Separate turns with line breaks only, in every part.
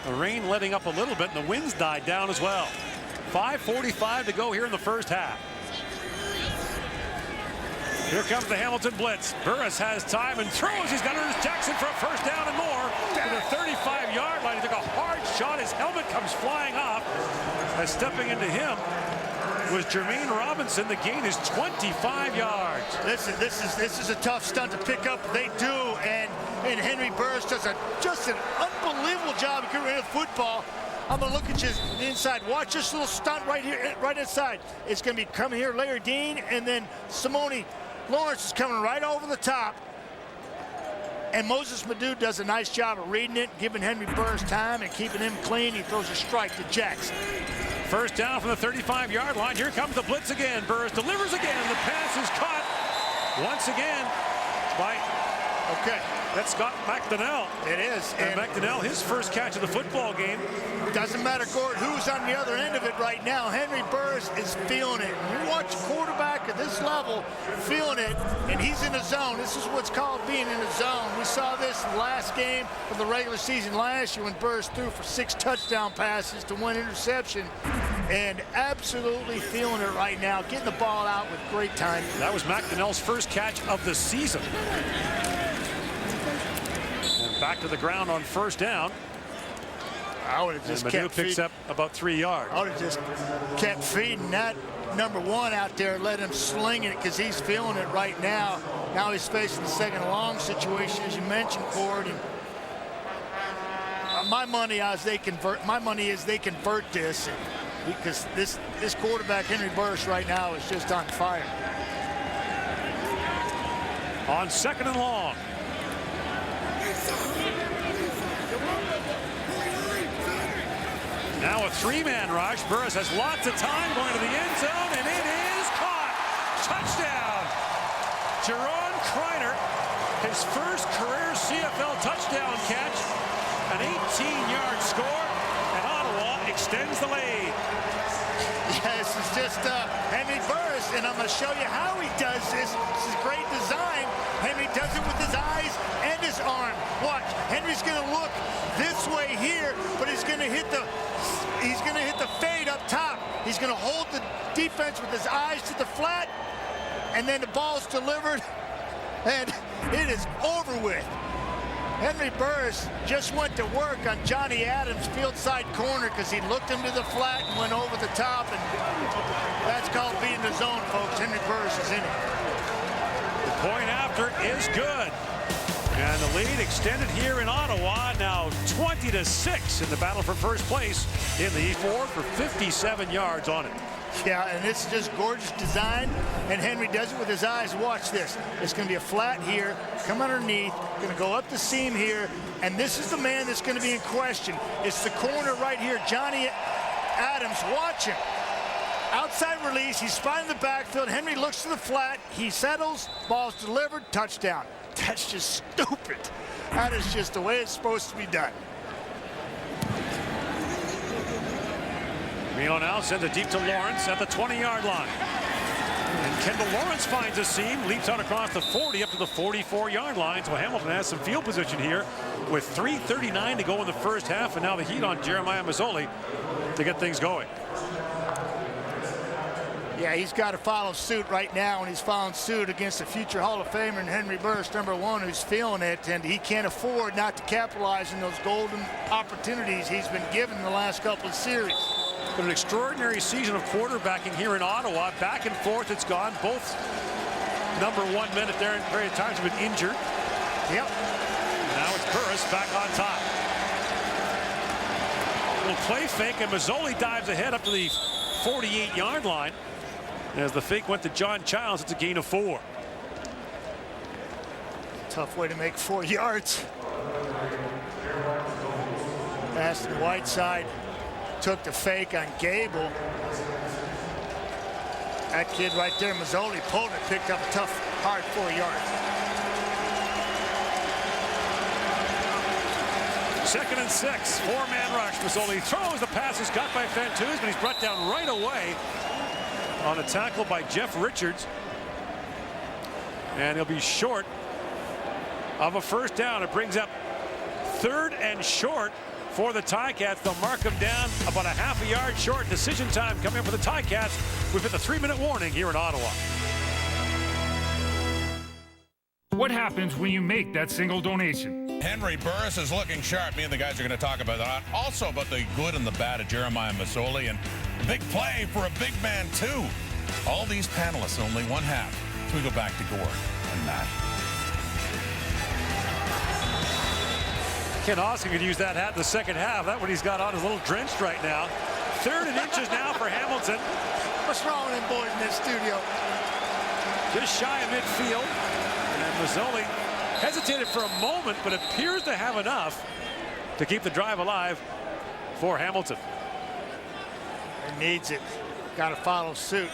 The rain letting up a little bit, and the winds died down as well. 5:45 to go here in the first half. Here comes the Hamilton blitz. Burris has time and throws. He's got Ernest Jackson for a first down and more. To the 35-yard line. He took a hard shot. His helmet comes flying off. As stepping into him was Jermaine Robinson. The gain is 25 yards.
This is a tough stunt to pick up. They do, and Henry Burris does just an unbelievable job of getting rid of football. I'm gonna look at you inside. Watch this little stunt right here, right inside. It's gonna be coming here, Larry Dean, and then Simone Lawrence is coming right over the top. And Moses Madu does a nice job of reading it, giving Henry Burris time and keeping him clean. He throws a strike to Jackson.
First down from the 35-yard line. Here comes the blitz again. Burris delivers again. The pass is caught once again by that's Scott McDonnell.
It is.
And McDonnell, his first catch of the football game.
Doesn't matter, Gord, who's on the other end of it right now. Henry Burris is feeling it. You watch a quarterback at this level feeling it, and he's in a zone. This is what's called being in a zone. We saw this last game of the regular season last year when Burris threw for 6 touchdown passes to 1 interception. And absolutely feeling it right now, getting the ball out with great time.
That was McDonnell's first catch of the season. And back to the ground on first down.
I would have just kept
picks up about 3 yards.
I would have just kept feeding that number 1 out there, let him sling it because he's feeling it right now. Now he's facing the second long situation, as you mentioned, Cord. My money is they convert. My money is they convert this because this quarterback Henry Burris right now is just on fire.
On second and long. Now a 3-man rush. Burris has lots of time going to the end zone, and it is caught. Touchdown. Jerron Kreiner, his first career CFL touchdown catch. An 18-yard score, and Ottawa extends the lead.
Yes, it's just Henry Burris, and I'm going to show you how he does this. This is great design. Henry does it with his eyes and his arm. Watch, Henry's going to look this way here, but he's going to hit the fade up top. He's going to hold the defense with his eyes to the flat, and then the ball's delivered, and it is over with. Henry Burris just went to work on Johnny Adams' field side corner because he looked him to the flat and went over the top, and that's called being in the zone, folks. Henry Burris is in it.
The point after is good. And the lead extended here in Ottawa, now 20-6 in the battle for first place in the E4 for 57 yards on it.
Yeah, and it's just gorgeous design, and Henry does it with his eyes. Watch this. It's going to be a flat here, come underneath, going to go up the seam here, and this is the man that's going to be in question. It's the corner right here, Johnny Adams. Watch him. Outside release, he's spotting the backfield. Henry looks to the flat, he settles, ball's delivered, touchdown. That's just stupid. That is just the way it's supposed to be done.
Reno now sends it deep to Lawrence at the 20-yard line. And Kendall Lawrence finds a seam, leaps out across the 40 up to the 44-yard line. So Hamilton has some field position here with 3:39 to go in the first half, and now the heat on Jeremiah Mazzoli to get things going.
Yeah, he's got to follow suit right now, and he's following suit against the future Hall of Famer and Henry Burris, number 1, who's feeling it, and he can't afford not to capitalize on those golden opportunities he's been given in the last couple of series.
But an extraordinary season of quarterbacking here in Ottawa. Back and forth it's gone. Both number 1 men at various times have been injured.
Yep.
Now it's Burris back on top. Little play fake, and Mazzoli dives ahead up to the 48-yard line. As the fake went to John Childs, it's a gain of 4.
Tough way to make 4 yards. Aston Whiteside took the fake on Gable. That kid right there, Mazzoli, pulled it, picked up a tough, hard 4 yards.
Second and 6, 4-man rush. Mazzoli throws, the pass is caught by Fantuz, but he's brought down right away on a tackle by Jeff Richards. And he'll be short of a first down. It brings up 3rd and short for the Ticats. They'll mark them down about a half a yard short. Decision time coming up for the Ticats. We've hit the 3-minute warning here in Ottawa.
What happens when you make that single donation?
Henry Burris is looking sharp. Me and the guys are going to talk about that. Also about the good and the bad of Jeremiah Masoli, and big play for a big man, too. All these panelists in only one half. So we go back to Gord and Matt.
Ken Austin could use that hat in the second half. That one he's got on is a little drenched right now. 3rd and inches now for Hamilton.
What's wrong with them boys in this studio?
Just shy of midfield. And Mazzoli hesitated for a moment, but appears to have enough to keep the drive alive for Hamilton.
He needs it. Got to follow suit.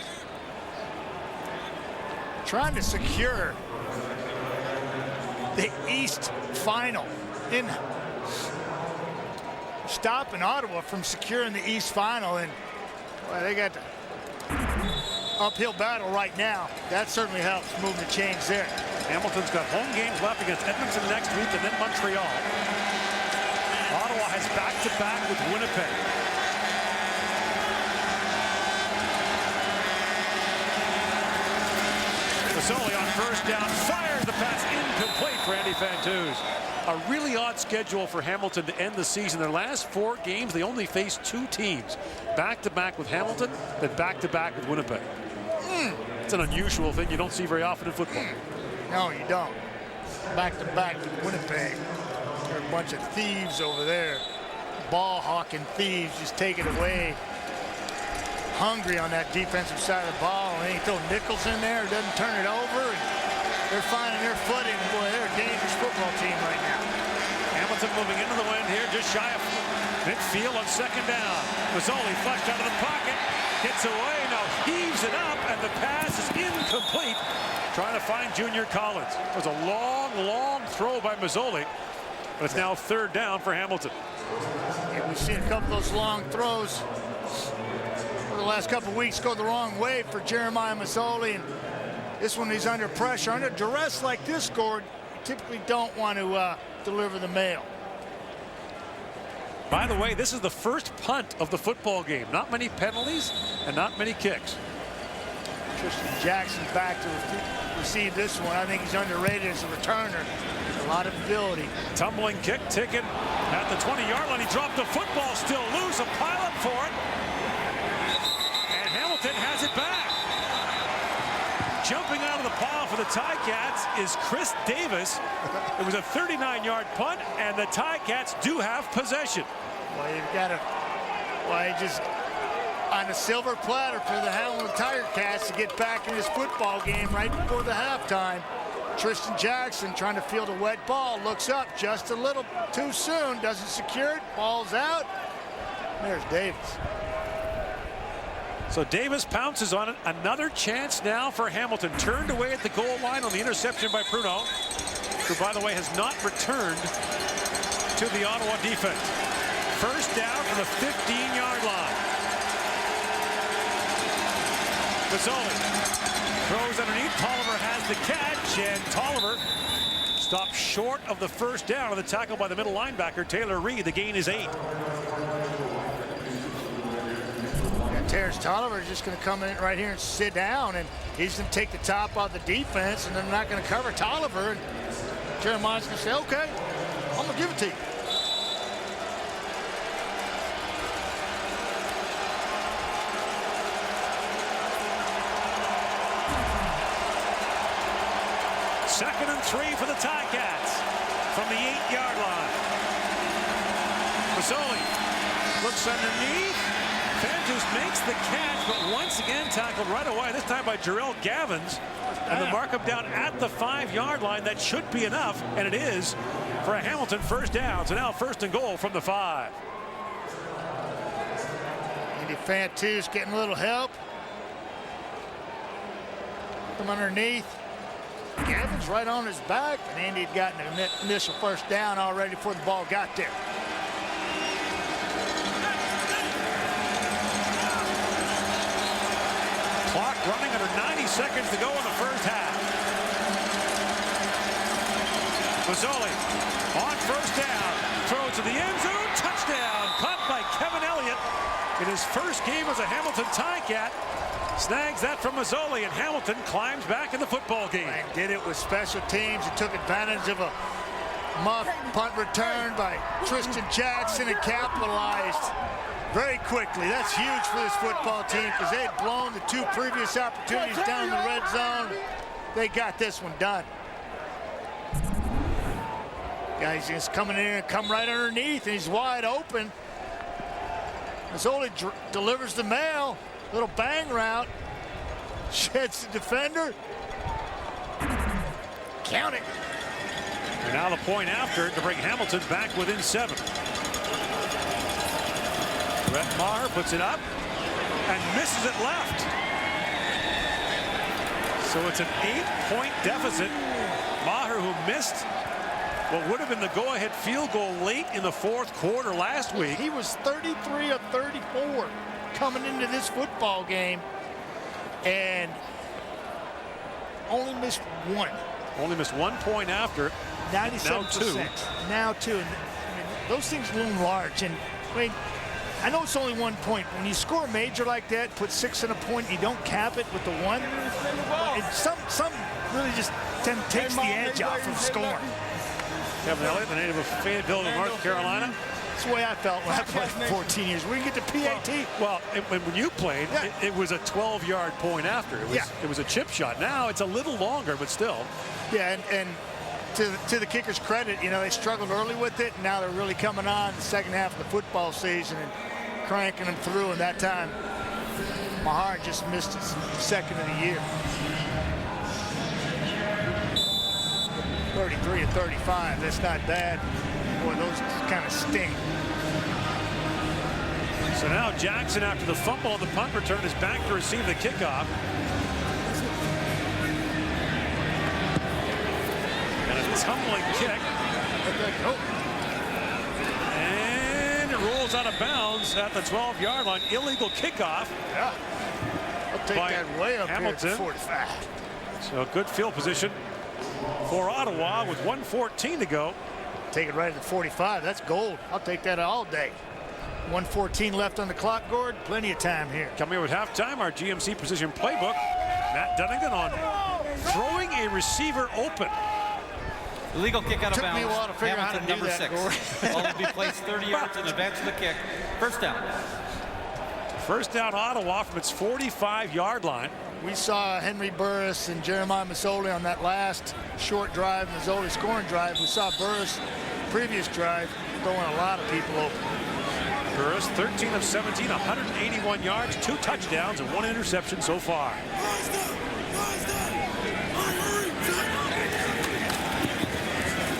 Trying to secure the East final in stopping Ottawa from securing the East final, and well, they got the uphill battle right now. That certainly helps move the chains there.
Hamilton's got home games left against Edmonton next week and then Montreal. Ottawa has back-to-back with Winnipeg. Masoli on first down, fires the pass incomplete for Andy Fantuz. A really odd schedule for Hamilton to end the season. Their last 4 games, they only faced 2 teams. Back-to-back with Hamilton, then back-to-back with Winnipeg. It's an unusual thing you don't see very often in football.
No, you don't. Back-to-back with Winnipeg. There are a bunch of thieves over there. Ball-hawking thieves, just take it away. Hungry on that defensive side of the ball. And they throw Nichols in there, doesn't turn it over. And they're finding their footing. Boy, they're a dangerous football team right now.
Hamilton moving into the wind here, just shy of midfield on second down. Mazzoli flushed out of the pocket, gets away, now heaves it up, and the pass is incomplete. Trying to find Junior Collins. It was a long throw by Mazzoli, but it's now 3rd down for Hamilton.
Yeah, we've seen a couple of those long throws over the last couple of weeks go the wrong way for Jeremiah Mazzoli, and this one he's under pressure. Under duress like this, Gord, you typically don't want to deliver the mail.
By the way, this is the first punt of the football game. Not many penalties and not many kicks.
Tristan Jackson back to receive this one. I think he's underrated as a returner. A lot of ability.
Tumbling kick taken at the 20-yard line. He dropped the football, still loose. A pilot for it. And Hamilton has it back. Jumping out of the pile for the Ticats is Chris Davis. It was a 39-yard punt, and the Ticats do have possession.
Well, you've got to, just on a silver platter for the Hamilton Tiger-Cats to get back in this football game right before the halftime. Tristan Jackson trying to field a wet ball, looks up just a little too soon, doesn't secure it, ball's out. There's Davis.
So Davis pounces on it. Another chance now for Hamilton. Turned away at the goal line on the interception by Pruneau, who, by the way, has not returned to the Ottawa defense. First down from the 15-yard line. Mazzoli throws underneath. Tolliver has the catch, and Tolliver stopped short of the first down on the tackle by the middle linebacker, Taylor Reed. The gain is 8.
Terrence Tolliver is just going to come in right here and sit down, and he's going to take the top off the defense, and they're not going to cover Tolliver. And Jeremiah's going to say, okay, I'm going to give it to you.
Second and 3 for the Ticats from the 8-yard line. Mazzoli looks underneath. Fantuz makes the catch, but once again tackled right away, this time by Jarrell Gavins. And the markup down at the 5-yard line. That should be enough, and it is for a Hamilton first down. So now 1st and goal from the 5.
Andy Fantuz getting a little help. From underneath. Gavin's right on his back, and Andy had gotten an initial first down already before the ball got there.
Clock running under 90 seconds to go in the first half. Mazzoli on first down. Throw to the end zone. Touchdown. touchdown, caught by Kevin Elliott in his first game as a Hamilton Ticat. Snags that from Mazzoli, and Hamilton climbs back in the football game.
And did it with special teams. He took advantage of a muff punt return by Tristan Jackson and capitalized very quickly. That's huge for this football team because they had blown the two previous opportunities down in the red zone. They got this one done. Guys, he's coming in and come right underneath, and he's wide open. Mazzoli delivers the mail. Little bang route. Sheds the defender. Count it.
And now the point after to bring Hamilton back within 7. Brett Maher puts it up and misses it left. So it's an 8-point deficit. Maher, who missed what would have been the go-ahead field goal late in the fourth quarter last week.
He was 33 of 34 coming into this football game and only missed one.
Only missed 1 point after.
97%. Now two. And, those things loom large. And I mean, I know it's only 1 point. When you score a major like that, put 6 in a point, you don't cap it with the 1. And some really just takes the edge off of scoring.
Kevin Elliott, the native of Fayetteville, North Carolina.
That's the way I felt when I played for 14 years. We get to PAT.
Well, when you played, it was a 12-yard point after. It was a chip shot. Now it's a little longer, but still.
Yeah, and to the kicker's credit, you know, they struggled early with it, and now they're really coming on the second half of the football season and cranking them through. And that time, Maher just missed his second of the year. 33 of 35. That's not bad. Boy, those kind of sting.
So now Jackson, after the fumble on the punt return, is back to receive the kickoff. And a tumbling kick. And it rolls out of bounds at the 12-yard line. Illegal kickoff.
Yeah. I'll take that way up
Hamilton.
Here at 45.
So good field position for Ottawa with 1:14 to go.
Take it right at the 45. That's gold. I'll take that all day. 1:14 left on the clock, Gord. Plenty of time here.
Coming up at halftime, our GMC Precision Playbook. Matt Dunnigan on throwing a receiver open.
Illegal kick out of bounds.
Took me a while to figure out how to do
number
that,
6. Ball will be placed 30 yards in advance of the kick. First down.
First down Ottawa from its 45-yard line.
We saw Henry Burris and Jeremiah Mazzoli on that last short drive, Mazzoli scoring drive. We saw Burris previous drive throwing a lot of people open.
Burris 13 of 17, 181 yards, 2 touchdowns, and 1 interception so far.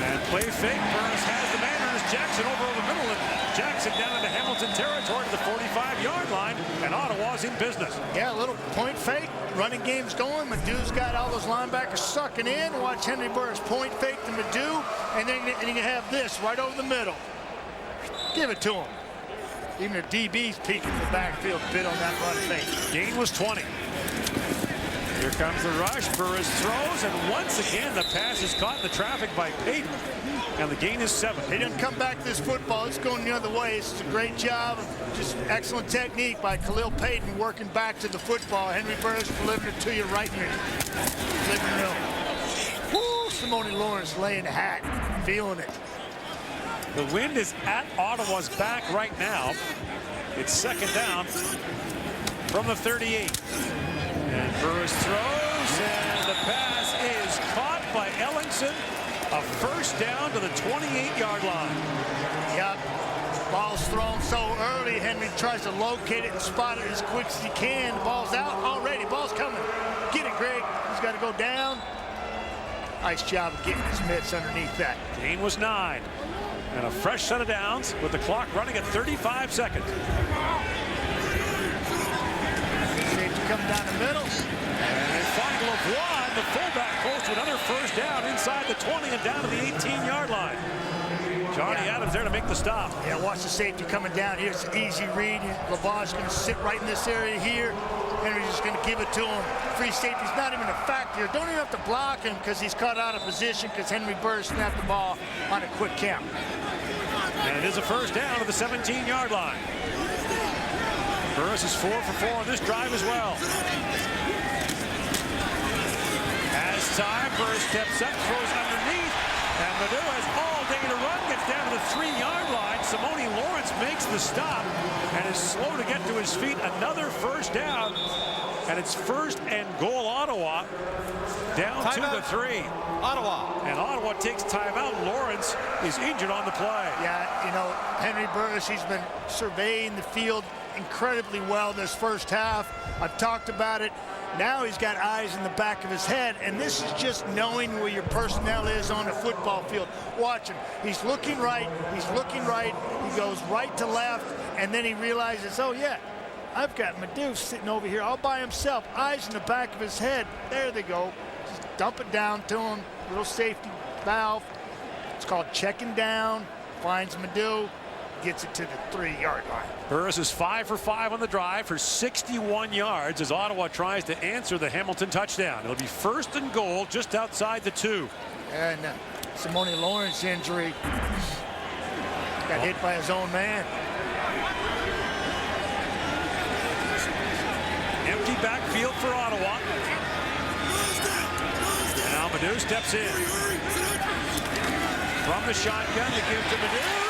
And play fake. Burris has the man. There's Jackson over the middle, and Jackson down into Hamilton territory to the 45-yard line, and Ottawa's in business.
Yeah, a little point fake. Running game's going. Madu's got all those linebackers sucking in. Watch Henry Burris point fake to Madu, and then you have this right over the middle. Give it to him. Even the DB's peeking in the backfield bit on that run fake.
Gain was 20. Here comes the rush. Burris throws, and once again the pass is caught in the traffic by Payton, and the gain is 7.
He didn't come back to this football. It's going the other way. It's a great job of just excellent technique by Khalil Payton working back to the football. Henry Burris delivering it to you right in your living room. Woo! Simone Lawrence laying the hat, feeling it.
The wind is at Ottawa's back right now. It's second down from the 38. And Burris throws, and the pass is caught by Ellingson. A first down to the 28-yard line.
Yep. Ball's thrown so early. Henry tries to locate it and spot it as quick as he can. The ball's out already. Ball's coming. Get it, Greg. He's got to go down. Nice job of getting his mitts underneath that.
Gain was 9. And a fresh set of downs with the clock running at 35 seconds.
Safety coming down the middle.
And a final of 1. The fullback goes to another first down inside the 20 and down to the 18-yard line. Johnny Adams there to make the stop.
Yeah, watch the safety coming down here. It's an easy read. LeVar's going to sit right in this area here. Henry's just going to give it to him. Free safety's not even a factor. Don't even have to block him because he's caught out of position because Henry Burris snapped the ball on a quick count.
And it is a first down to the 17-yard line. Burris is 4 for 4 on this drive as well. As time, Burris steps up, throws underneath, and Madu has all day to run, gets down to the 3-yard line. Simone Lawrence makes the stop and is slow to get to his feet. Another first down, and it's first and goal Ottawa, down to the 3.
Ottawa.
And Ottawa takes timeout. Lawrence is injured on the play.
Yeah, you know, Henry Burris, he's been surveying the field incredibly well this first half. I've talked about it. Now he's got eyes in the back of his head, and this is just knowing where your personnel is on the football field. Watch him. He's looking right. He's looking right. He goes right to left, and then he realizes, oh, yeah, I've got Madu sitting over here all by himself. Eyes in the back of his head. There they go. Just dump it down to him. Little safety valve. It's called checking down. Finds Madu. Gets it to the 3-yard line.
Burris is 5 for 5 on the drive for 61 yards as Ottawa tries to answer the Hamilton touchdown. It'll be first and goal just outside the 2.
And Simone Lawrence injury. Got hit by his own man.
Empty backfield for Ottawa. And now Madu steps in. From the shotgun to give to Madu.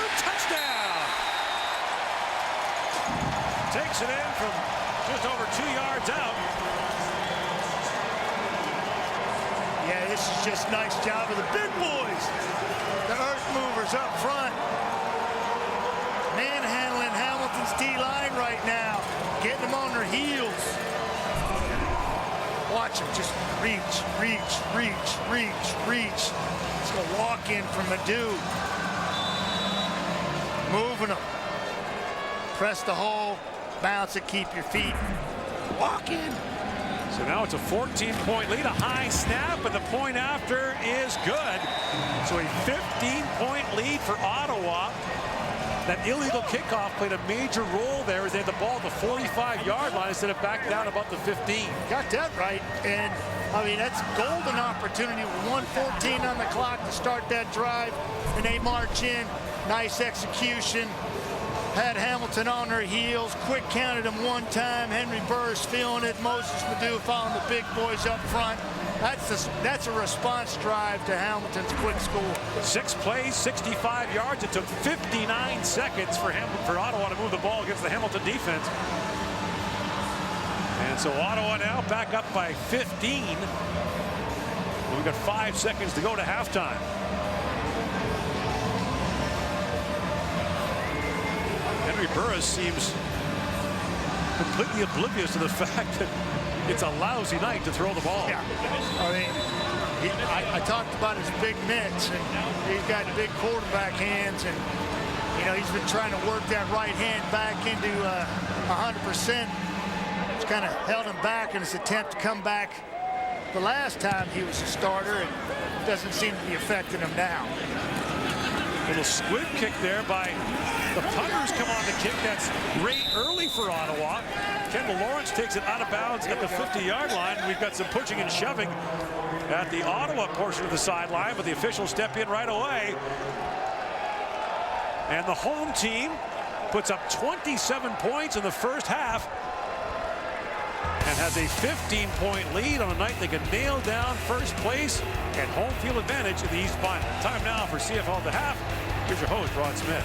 Takes it in from just over 2 yards out.
Yeah, this is just nice job of the big boys. The earth movers up front. Manhandling Hamilton's D-line right now. Getting them on their heels. Watch him just reach, reach, reach, reach, reach. It's a walk-in from Madu. Moving them. Press the hole. Bounce it, keep your feet. Walk in.
So now it's a 14-point lead, a high snap, and the point after is good. So a 15-point lead for Ottawa. That illegal kickoff played a major role there as they had the ball at the 45-yard line instead of back down about the 15.
Got that right, and I mean, that's a golden opportunity with 1:14 on the clock to start that drive, and they march in. Nice execution. Had Hamilton on their heels, quick counted him one time. Henry Burris feeling it. Moses Madu following the big boys up front. That's a response drive to Hamilton's quick score.
6 plays, 65 yards. It took 59 seconds for Ottawa to move the ball against the Hamilton defense. And so Ottawa now back up by 15. We've got 5 seconds to go to halftime. Henry Burris seems completely oblivious to the fact that it's a lousy night to throw the ball.
Yeah, I mean, I talked about his big mitts, and he's got big quarterback hands, and you know he's been trying to work that right hand back into 100%. It's kind of held him back in his attempt to come back the last time he was a starter, and doesn't seem to be affecting him now.
Little squib kick there by the punters. Come on the kick. That's great early for Ottawa. Kendall Lawrence takes it out of bounds at the 50-yard line. We've got some pushing and shoving at the Ottawa portion of the sideline, but the officials step in right away. And the home team puts up 27 points in the first half and has a 15-point lead on a night they can nail down first place and home field advantage in the East Final. Time now for CFL at the half. Here's your host, Ron Smith.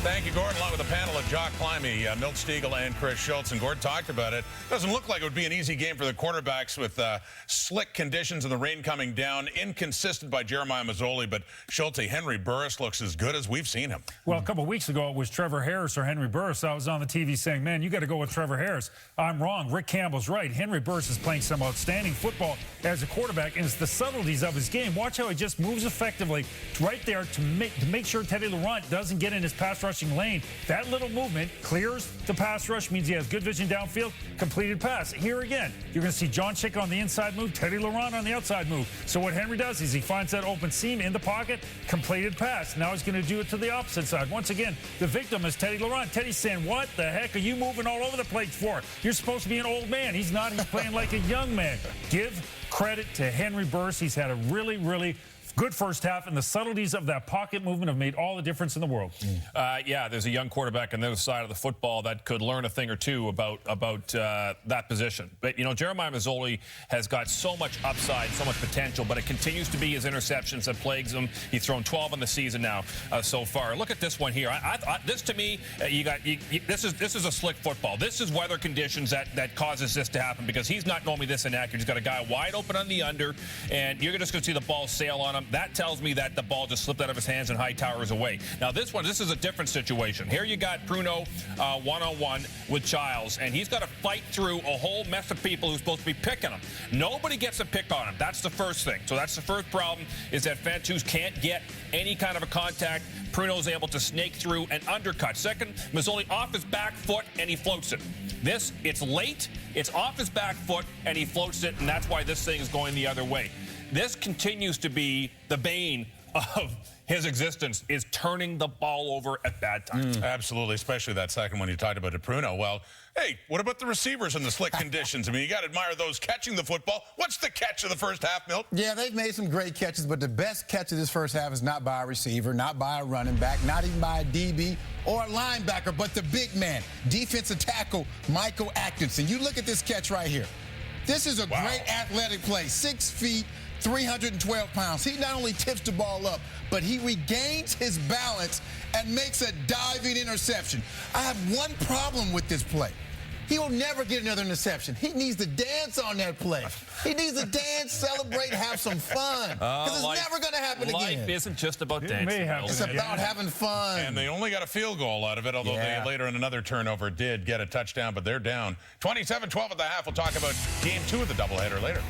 Thank you, Gordon, along with a panel of Jock Climby, Milt Stiegel, and Chris Schultz. And Gordon talked about it. Doesn't look like it would be an easy game for the quarterbacks with slick conditions and the rain coming down. Inconsistent by Jeremiah Mazzoli, but Schultz, Henry Burris looks as good as we've seen him.
Well, a couple of weeks ago, it was Trevor Harris or Henry Burris. I was on the TV saying, man, you got to go with Trevor Harris. I'm wrong. Rick Campbell's right. Henry Burris is playing some outstanding football as a quarterback, and it's the subtleties of his game. Watch how he just moves effectively right there to make sure Teddy Laurent doesn't get in his pass rushing lane. That little movement clears the pass rush, means he has good vision downfield, completed pass. Here again, you're going to see John Chick on the inside move, Teddy Laurent on the outside move. So what Henry does is he finds that open seam in the pocket, completed pass. Now he's going to do it to the opposite side. Once again, the victim is Teddy Laurent. Teddy's saying, what the heck are you moving all over the place for? You're supposed to be an old man. He's not. He's playing like a young man. Give credit to Henry Burris. He's had a really, really Good first half, and the subtleties of that pocket movement have made all the difference in the world.
Yeah, there's a young quarterback on the other side of the football that could learn a thing or two about that position. But, you know, Jeremiah Masoli has got so much upside, so much potential, but it continues to be his interceptions that plagues him. He's thrown 12 on the season now so far. Look at this one here. This, to me, this is a slick football. This is weather conditions that causes this to happen, because he's not normally this inaccurate. He's got a guy wide open on the under, and you're just going to see the ball sail on him. That tells me that the ball just slipped out of his hands and Hightowers away. Now, this is a different situation. Here you got Pruno one-on-one with Childs, and he's got to fight through a whole mess of people who's supposed to be picking him. Nobody gets a pick on him. That's the first thing. So that's the first problem, is that Fantus can't get any kind of a contact. Pruno's able to snake through and undercut. Second, Masoli off his back foot, and he floats it. It's late, it's off his back foot, and he floats it, and that's why this thing is going the other way. This continues to be the bane of his existence, is turning the ball over at bad times.
Absolutely, especially that second one you talked about to Pruno. Well, hey, what about the receivers in the slick conditions? I mean, you got to admire those catching the football. What's the catch of the first half, Milt?
Yeah, they've made some great catches, but the best catch of this first half is not by a receiver, not by a running back, not even by a DB or a linebacker, but the big man, defensive tackle Michael Atkinson. You look at this catch right here. This is a great athletic play, 6 feet, 312 pounds. He not only tips the ball up, but he regains his balance and makes a diving interception. I have one problem with this play. He will never get another interception. He needs to dance on that play. He needs to dance, celebrate, have some fun. Because it's never going to happen again.
Life isn't just about dancing.
It's about having fun.
And they only got a field goal out of it, although they later in another turnover did get a touchdown, but they're down. 27-12 at the half. We'll talk about game 2 of the doubleheader later.